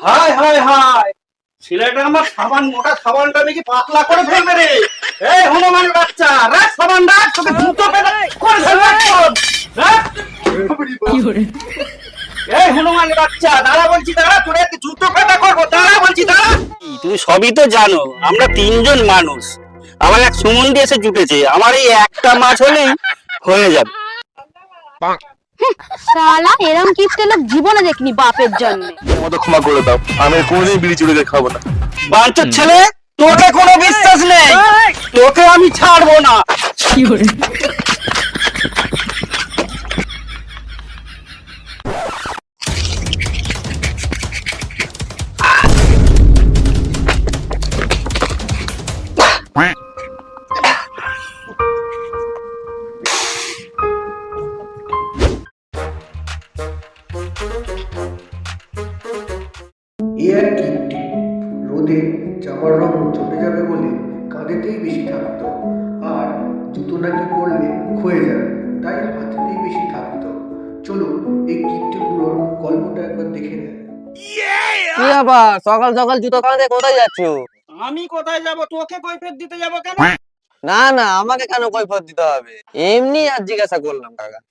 হায় হায় হায়, ছেলেটা আমার সাবান মোটা সাবানটা নাকি পাতলা করে ফেলবে রে। এই হনুমানের বাচ্চা, রাখ সাবান রাখ, তোকে জুতো পেটা করে ফেলবে এখন। রাখ। এই হনুমানের বাচ্চা, দাঁড়া বলছি দাঁড়া, তোর একটা জুতো পেটা করবো, দাঁড়া বলছি দাঁড়া। তুমি সবই তো জানো, আমরা তিনজন মানুষ, আমার এক সুমন্দি এসে জুটেছে, আমার এই একটা মাছ হলেই হয়ে যাবে। শালা এরম কিপটে লোক জীবনে দেখিনি বাপের জন্য। মতো ক্ষমা করে দাও, আমি কোনোদিন বিড়ি চুরি করে খাবো না। বাঞ্চোর ছেলে, তোকে কোনো বিশ্বাস নেই, তোকে আমি ছাড়বো না। এ আর কিপটে, রোদে জামার রং চটে যাবে বলে কাঁধেতেই বেশি থাকতো, আর জুতো নাকি পরলে ক্ষয়ে যাবে তাই হাতেতেই বেশি থাকতো। চলো এই কিপটে বুড়োর গল্পটা একবার দেখে নেয়। কি আবার সকাল সকাল জুতো কাঁধে কোথায় যাচ্ছ? আমি কোথায় যাব, তোকে কৈফিয়ত দিতে যাব কেন? না না, আমাকে কেন কৈফিয়ত দিতে হবে? এমনি আর জিজ্ঞাসা করলাম কাকা।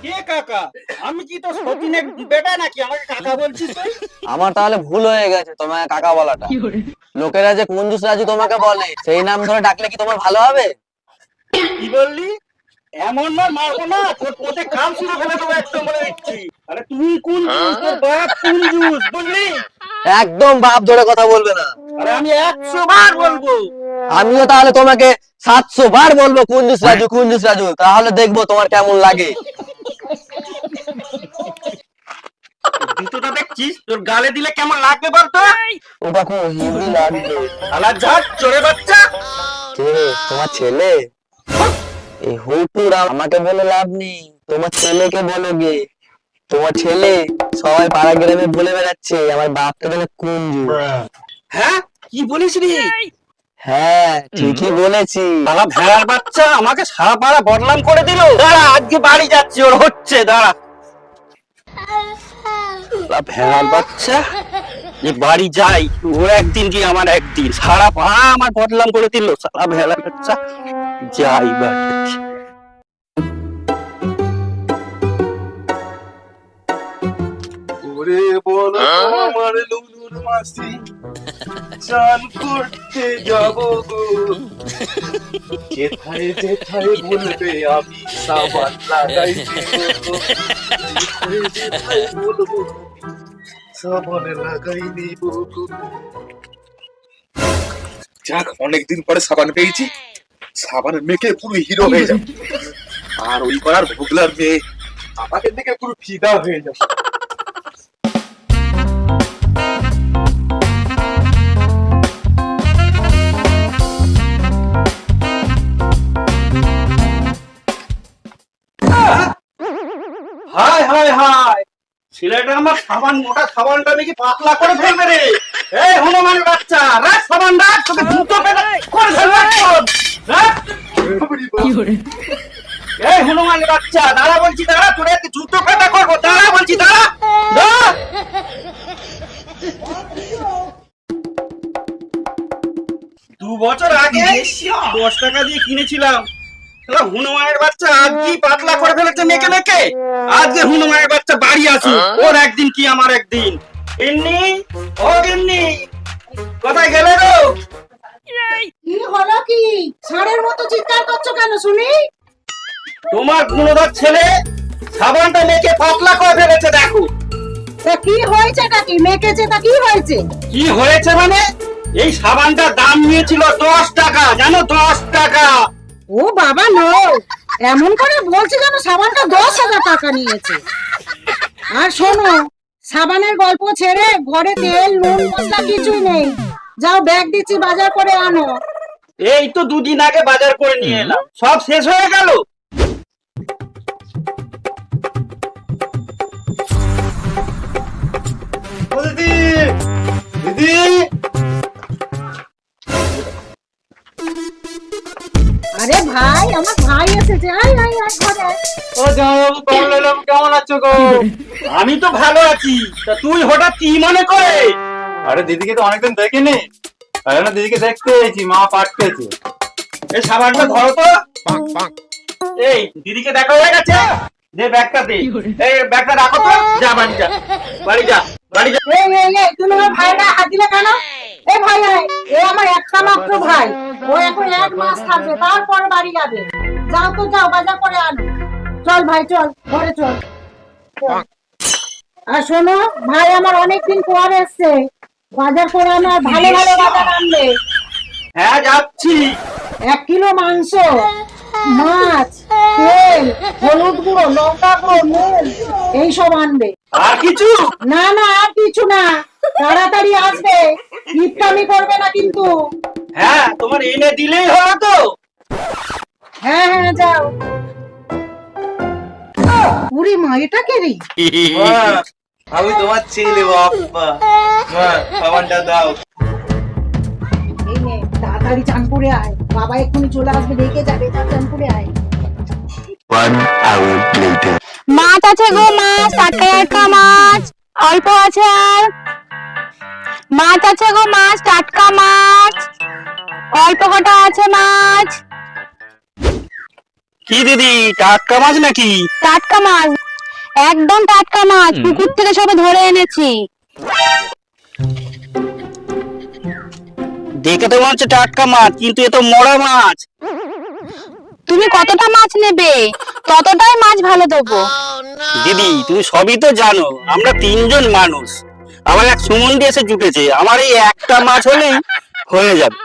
কে কাকা? আমি কি তো সতীনের বেটা নাকি আমাকে কাকা বলছিস তুই? আমার তাহলে ভুল হয়ে গেছে তোমাকে কাকা বলাটা। লোকেরা যে কুঞ্জুস রাজু তোমাকে বলে, সেই নাম ধরে ডাকলে কি তোমার ভালো হবে? কি বললি? এমন মার মারবো না, তোর পোতে কাম শুরু ফেলে দেবো একদম বলে দিচ্ছি। আরে তুই কোন জুস, তোর বাপ কোন জুস, বুঝলি? একদম বাপ ধরে কথা বলবে না। আরে আমি 100 বার বলবো। আমিও তাহলে তোমাকে 700 বার বলবো কুঞ্জুস রাজু কুঞ্জুস রাজু, তাহলে দেখবো তোমার কেমন লাগে। জুতোটা দেখছিস, তোর গালে দিলে কেমন লাগবে বলতো? ওটা খুব হেভি লাগবে। আলা ঝাট চোরে বাচ্চা। কে তোমার ছেলে? এই হুটুরা আমাকে বলে লাভ নেই, তোমার ছেলেকে বলো গে। তোমার ছেলে সবাই পাড়া গ্রামে বলে বেড়াচ্ছে আমার বাপটা যেন কুঞ্জু। হ্যাঁ কি বলিস রে? হ্যাঁ ঠিকই বলেছি। শালা ভেড়ার বাচ্চা আমাকে সারা পাড়া বদনাম করে দিল। দাঁড়া, আজকে বাড়ি যাচ্ছি, ওর হচ্ছে, দাঁড়া। শালা ভেড়ার বাচ্চা, যে বাড়ি যাই, ওর একদিন কি আমার একদিন, সারা পাড়া আমার বদনাম করে দিল। শালা ভেড়ার বাচ্চা, যাই বাড়ি। ওরে বলো আমার লুলুর মাসি, চান করতে যাবো গো, যেথায় যেথায় বলবে আমি সাবান লাগাই দেবো, যেথায় যেথায় বলবো সাবান লাগাই দেব গো। যাক, অনেকদিন পরে সাবান পেয়েছি, সাবান মেখে পুরো হিরো হয়ে যাবে, আর ওই পাড়ার ভোগলার মেয়ে আমাকে দেখে পুরো ফিদা হয়ে যাবে। হায় হায় হায়, ছেলেটা আমার সাবান মোটা সাবানটা নাকি পাতলা করে ফেলবে রে। এই হনুমানের বাচ্চা, রাখ সাবান রাখ, তোকে জুতো পেটা করে ফেলবে এখন। রাখ। এই হনুমানের বাচ্চা, দাঁড়া বলছি দাঁড়া, তোর একটা জুতো পেটা করবো, দাঁড়া বলছি দাঁড়া। দাঁড়া। 2 বছর আগে 10 টাকা দিয়ে কিনেছিলাম। শালা হনুমানের বাচ্চা আজকে পাতলা করে ফেলেছে মেকে মেকে। আজকে হনুমানের বাচ্চা বাড়ি আসুক, ওর একদিন কি আমার একদিন। এমনি ও এমনি, কোথায় গেলে গো? কি হলো কি? ষাঁড়ের মতো চিৎকার করছো কেন শুনি? তোমার গুণধর ছেলে সাবানটা মেখে পাতলা করে ফেলেছে, দেখো। তা কি হয়েছে? কি মেকেছে? তা কি হয়েছে? কি হয়েছে মানে? এই সাবানটার দাম নিয়েছিল 10 টাকা, জানো, 10 টাকা। ও বাবা নো, এমন করে বলছে যেন সাবানটা 10,000 টাকা নিয়েছে। আর শোনো, সাবানের গল্প ছেড়ে ঘরে তেল নুন মশলা কিছুই নেই, যাও ব্যাগ দিচ্ছি বাজার করে আনো। এই তো 2 দিন আগে বাজার করে নিয়ে এলাম, সব শেষ হয়ে গেল। দিদি, দিদি, আরে ভাই, আমার ভাই এসেছে, আয় আয় ঘরে। ও জামাইবাবু, কমলাবাবু, কেমন আছো গো? আমি তো ভালো আছি, তা তুই হঠাৎ কি মনে করে? আরে দিদিকে তো অনেকদিন দেখিনি, তাই জন্য দিদিকে দেখতে এসেছি। মা পাঠ পেয়েছে। এই সাবানটা ধরো তো। এই দিদিকে দেখা হয়ে গেছে, যে ব্যাগটা দে। এই ব্যাগটা রাখো তো, যা বাড়ি যা, বাড়ি যা, বাড়ি যা। এই তুমি আমার ভাইরা হাত দিলে কেন? এই ভাই এ আমার একটা মাত্র ভাই, ও এখন 1 মাস থাকবে, তারপর বাড়ি যাবে। যাও তো যাও, বাজার করে আনো। চল ভাই চল, ঘরে চল। চল। আর শোনো, ভাই আমার অনেকদিন পর এসছে, বাজার করে আনো, আর ভালো ভালো বাজার আনবে। হ্যাঁ যাচ্ছি। 1 কিলো মাংস, মাছ, তেল, হলুদ গুঁড়ো, লঙ্কা গুঁড়ো, নুন এইসব আনবে। আর কিছু? না না, আর কিছু না, তাড়াতাড়ি আসবে, কিপটামি করবে না কিন্তু। হ্যাঁ, তোমার এনে দিলেই হলো তো। হ্যাঁ হ্যাঁ যাও। উরি মা, এটা কে রে? আমি তোমার ছেলে বাপ্পা। সাবানটা দাও। এই নে, তাড়াতাড়ি চান করে আয়, বাবা এক্ষুনি চলে আসবে, রেখে যাবে, যা চান করে আয়। 1 hour later. মাছ আছে গো, মাছ, টাটকা টাটকা মাছ, অল্প আছে। আর মাছ আছে গো, মাছ, টাটকা মাছ, অল্প কটা আছে মাছ। কি দিদি, টাটকা মাছ নাকি? টাটকা মাছ, একদম টাটকা মাছ, পুকুর থেকে সবে ধরে এনেছি। দেখে তো মনে হচ্ছে টাটকা মাছ, কিন্তু এ তো মরা মাছ। তুমি কতটা মাছ নেবে, ততটাই মাছ ভালো দেবো। দিদি, তুমি সবই তো জানো, আমরা 3 জন মানুষ, আমার এক সুমন্দি এসে জুটেছে, আমার এই একটা মাছ হলেই হয়ে যাবে।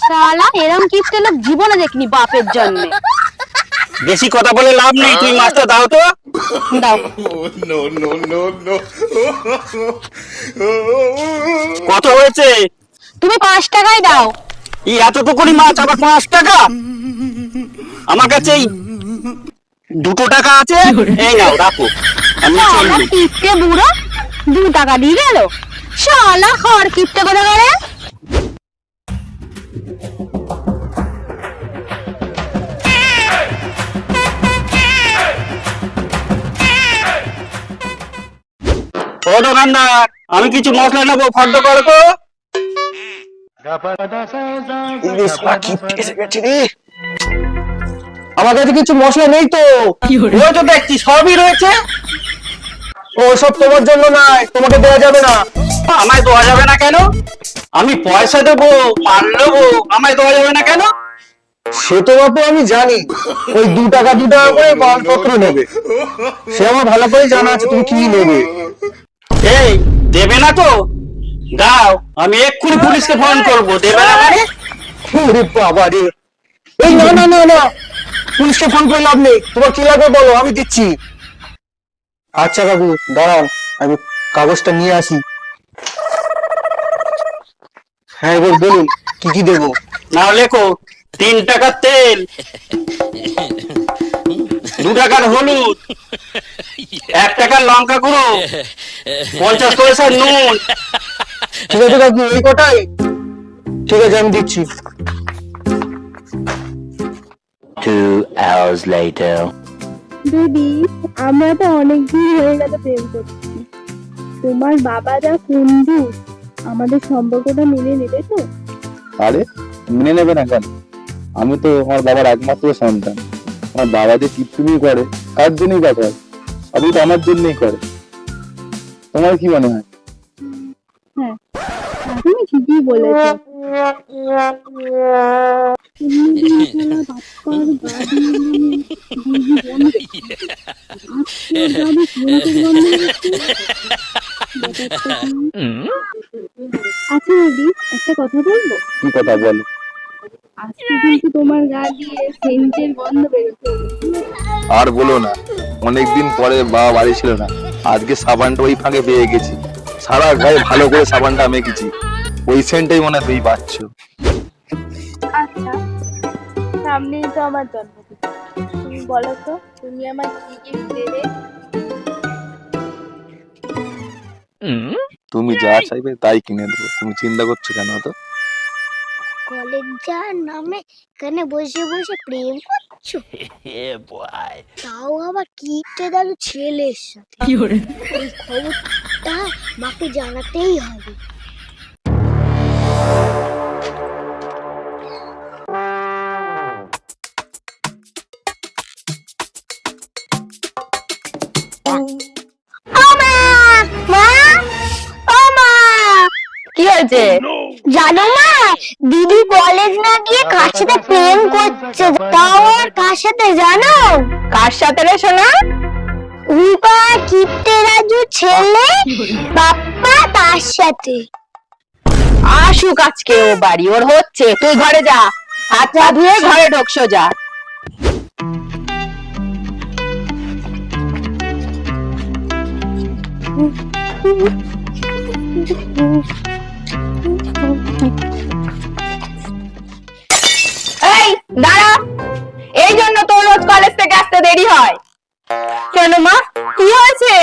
শালা এরম কিপটে লোক জীবনে দেখিনি বাপের জন্য। বেশি কথা বলে লাভ নেই, তুমি মাছটা দাও তো। দাও। কত হয়েছে? তুমি 5 টাকাই দাও। এই এতটুকুনি মাছ আবার 5 টাকা? আমার কাছে এই 2 টাকা আছে, এই নাও রাখো, আমি শালা চললুম। কিপটে বুড়ো 2 টাকা দিয়ে গেল। শালা হর কিপটে কথা করে। ও দোকানদার, আমি কিছু মশলা নেবো, ফর্দ করো তো। আমার কাছে কিছু মশলা নেই তো। ওই তো দেখছি সবই রয়েছে। ওসব তোমার জন্য নয়, তোমাকে দেওয়া যাবে না। আমায় দেওয়া যাবে না কেন? আমি পয়সা দেবো, মাল নেবো, আমায় দেওয়া যাবে না কেন? সে তো বাপু আমি জানি, ওই 2 টাকা 2 টাকা করে মালপত্র নেবে, সে আমার ভালো করে জানা আছে তুমি কি নেবে। এই দেবে না তো? দাও, আমি এক্ষুনি পুলিশকে ফোন করবো। দেবে না মানে? ওরে বাবা রে, এই না না না না, পুলিশকে ফোন করে লাভ নেই, তোমার কি লাগবে বলো, আমি দিচ্ছি। আচ্ছা কাকু দাঁড়ান, আমি কাগজটা নিয়ে আসি। হ্যাঁ এবার বলুন কি কি দেবো। না লেখো, 3 টাকার তেল, 2 টাকার হলুদ, 1 টাকার লঙ্কা গুঁড়ো, 50 পয়সার নুন। ঠিক আছে কাকু, এই কটাই? ঠিক আছে আমি দিচ্ছি। 2 hours later. দিদি, আমরা তো অনেক দিন হয়ে গেল প্রেম করছি। তোমার বাবা যা কঞ্জুস, আমাদের সম্পর্কটা মেনে নেবে তো? আরে মেনে নেবে না কেন? আমি তো আমার বাবার একমাত্র সন্তান। আমার বাবা যে কিপটুমি করে, কার জন্যই বা করে? সবই তো আমার জন্যই করে। তোমার কি মনে হয়? হ্যাঁ, তুমি ঠিকই বলেছো। তুমি যদি শালা বাপ্পার গা দিয়ে দিদি বন্ধ, আজকের গাড়ি সনাতের বন্ধ হচ্ছে। আচ্ছা দিদি, একটা কথা বলবো? কি কথা বলো? আজকে কিন্তু তোমার গা দিয়ে সেন্টের গন্ধ বেরোচ্ছে। আর বলো না, অনেকদিন পরে বাবা বাড়ি ছিল না, আজকে সাবানটা ওই ফাঁকে পেয়ে গেছি, সারা গায়ে ভালো করে সাবানটা মেখেছি, ওই সেন্টটাই মনে হয় তুমি পাচ্ছ। আচ্ছা, সামনেই তো আমার জন্মদিন, তুমি বলো তো তুমি আমার কি গিফট দেবে? তুমি যা চাইবে তাই কিনে দেবো, তুমি চিন্তা করছো কেন? তো কলেজ যাওয়ার নামে এখানে বসে বসে প্রেম করতে পারছো? তাও আবার কিপটে দাদু ছেলের সাথে। এই খবরটা মাকে জানাতেই হবে। কি হয়েছে? জানো মা, দিদি কলেজ না গিয়ে কার সাথে প্রেম করছে, তাও আর কার সাথে জানো? কার সাথে রে সোনা? রূপা কিপ্টে রাজু ছেলে বাপ্পা তার সাথে। আসুক আজকে ও বাড়ি, ওর হচ্ছে। তুই ঘরে যা, হাত পা ধুয়ে ঘরে ঢোকসো যা। এই দাঁড়া, এই জন্য তোর রোজ কলেজ থেকে আসতে দেরি হয়। কেন মা, কি হয়েছে?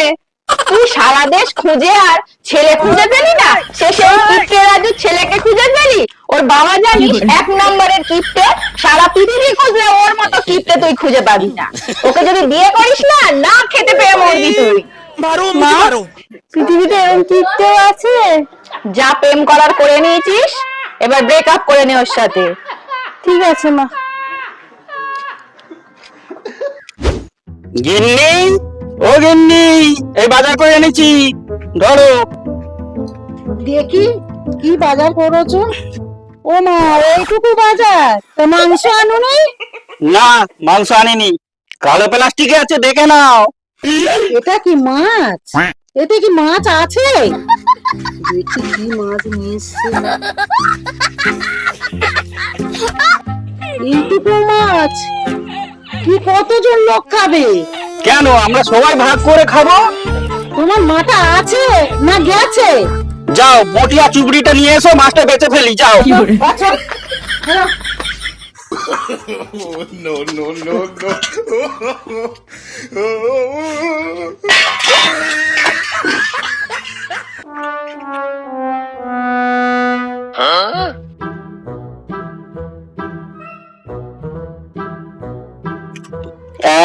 তুই সারা দেশ খুঁজে আর ছেলে খুঁজে পেলি না, শেষে ওই কিপ্টে রাজু ছেলেকে খুঁজে পেলি। ওর বাবা জানিস 1 নম্বরের কিপ্টে, সারা পৃথিবী খুঁজলে ওর মতো কিপ্টে তুই খুঁজে পাবি না। ওকে যদি বিয়ে করিস না, না খেতে পেয়ে মরবি তুই। মা, পৃথিবীতে এরকম কিপ্টে আছে? যা প্রেম করার করে নিয়েছিস, এবার ব্রেকআপ করে নে ওর সাথে। ঠিক আছে মা। গিন্নি, ও গিন্নি, এই বাজার করে এনেছি, ধরো। দেখি কি বাজার করেছো। ও মা, এইটুকু বাজার, তো মাংস আনুনি? না, মাংস আনিনি, কালো প্লাস্টিকে আছে, দেখে নাও। এটা কি মাছ? এতে কি মাছ আছে? দেখি কি মাছ নিয়ে এসছে। এইটুকু মাছ কি কতজন লোক খাবে? কেন, আমরা সবাই ভাগ করে খাবো। তোমার মাথা আছে না গেছে? যাও, বটিয়া চুবড়িটা নিয়ে এসো, মাছটা বেঁচে ফেলি, যাও। আচ্ছা, হ্যাঁ।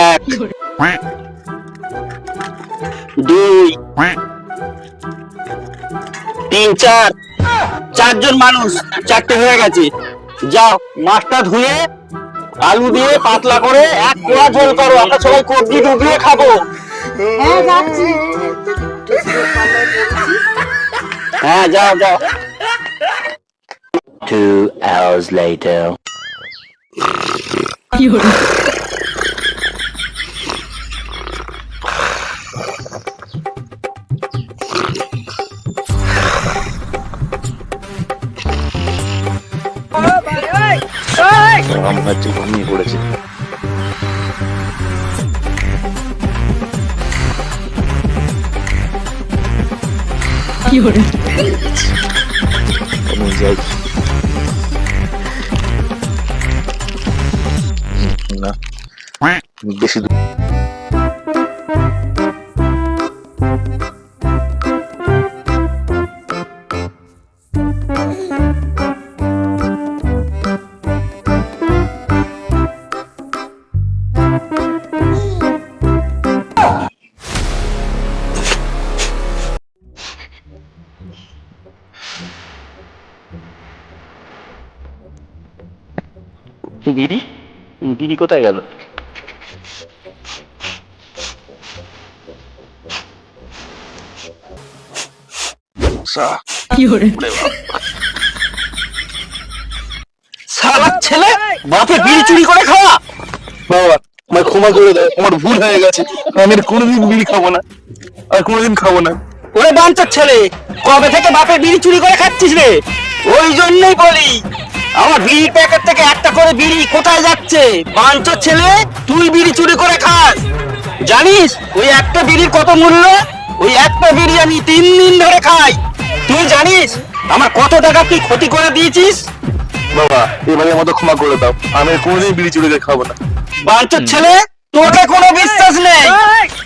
এক, দুই, তিন, চার, 4 জন মানুষ, 4টে হয়ে গেছে। যাও, মাছটা ধুয়ে আলু দিয়ে পাতলা করে 1 কোয়া ঝোল করো, আমরা সবাই কবজি ডুবিয়ে খাবো। হ্যাঁ, যাচ্ছি। হ্যাঁ, যাও যাও। 2 hours later. আমার যে ঘুমিয়ে পড়েছে। আমি যাই না, বেশি দূর। দিদি, দিদি কোথায় গেল? শালা ছেলে, বাপের বিড়ি চুরি করে খাওয়া। বাবা, আমায় ক্ষমা করে দাও, আমার ভুল হয়ে গেছে। আমি আর কোনোদিন বিড়ি খাবো না, আর কোনোদিন খাবো না। ওরে বাঞ্চার ছেলে, কবে থেকে বাপের বিড়ি চুরি করে খাচ্ছিস রে? ওই জন্যই বলি, আমার বিড়ির প্যাকেট থেকে একটা করে বিড়ি কোথায় যাচ্ছে? বাঞ্চার ছেলে, তুই বিড়ি চুরি করে খাস। জানিস ওই একটা বিড়ির কত মূল্য? ওই একটা বিড়ি আমি 3 দিন ধরে খাই। তুই জানিস আমার কত টাকা তুই ক্ষতি করে দিয়েছিস? বাবা, এবারের মতো ক্ষমা করে দাও, আমি আর কোনোদিন বিড়ি চুরি করে খাবো না। বাঞ্চার ছেলে, তোকে কোনো বিশ্বাস নেই,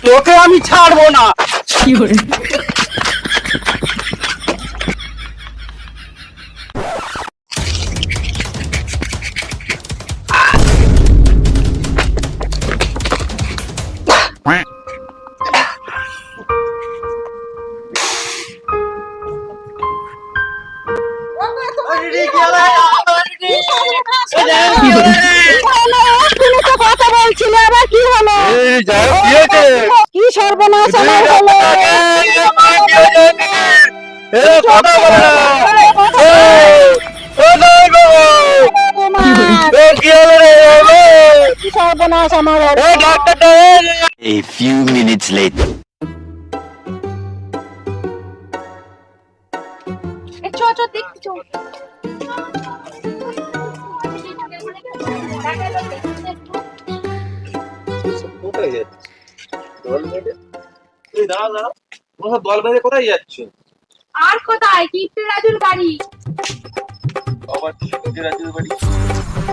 তোকে আমি ছাড়বো না। তুমি তো কথা বলছিলে, আবার কি হলো? এই যাই হোক, কি হয়েছে? কি সর্বনাশ আমার হলো? এ, কথা বলে না। ও নাই গো। এ, কি হলো রে? কি সর্বনাশ আমার হলো? এ, ডাক্তারটা, A few minutes later. কোথায় যাচ্ছিস? দল বেঁধে? এই দাঁড়া দাঁড়া, তোমরা সব দল বেঁধে কোথায় যাচ্ছ? আর কোথায়? কিপ্টে রাজুর বাড়ি। আবার কিপ্টে রাজুর বাড়ি?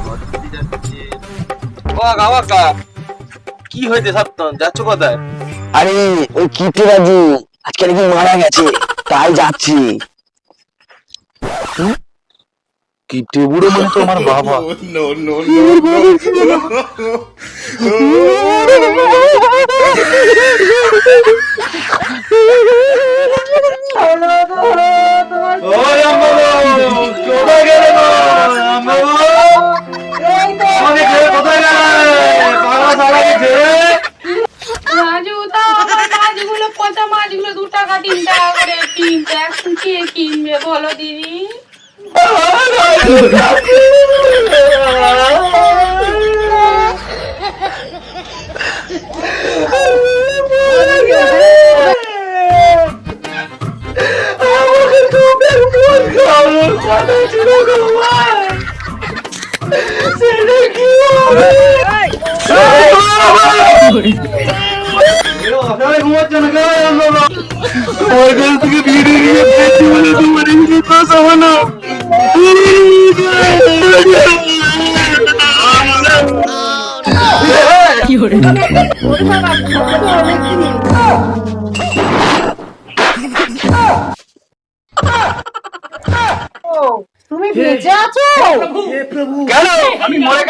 দল বেঁধে যাচ্ছে। ও কাকা, কি হয়েছে সাবধান, যাচ্ছ কোথায়? আরে ওই কিপ্টে রাজু আজকে নাকি মারা গেছে, তাই যাচ্ছি। কিপ্টে বুড়ো মানে তো আমার বাবা। ওই আম্মাবু, কোথায় গেলে গো? আম্মাবু, আমাকে ছেড়ে কোথায় গেলে? পাগলা শালাকে ছেড়ে? রাজু, তাও আমার মাছগুলো, পচা মাছগুলো 2 টাকা 3 টাকা করে কিনতে, এখন কে কিনবে বলো দিদি? আমার কাছ থেকে ভিড়ে নিয়ে পেয়েছি বলে তোমার ইংলিশ ভাষা হলো। তুমি বেঁচে আছো? কেন? আমি মরে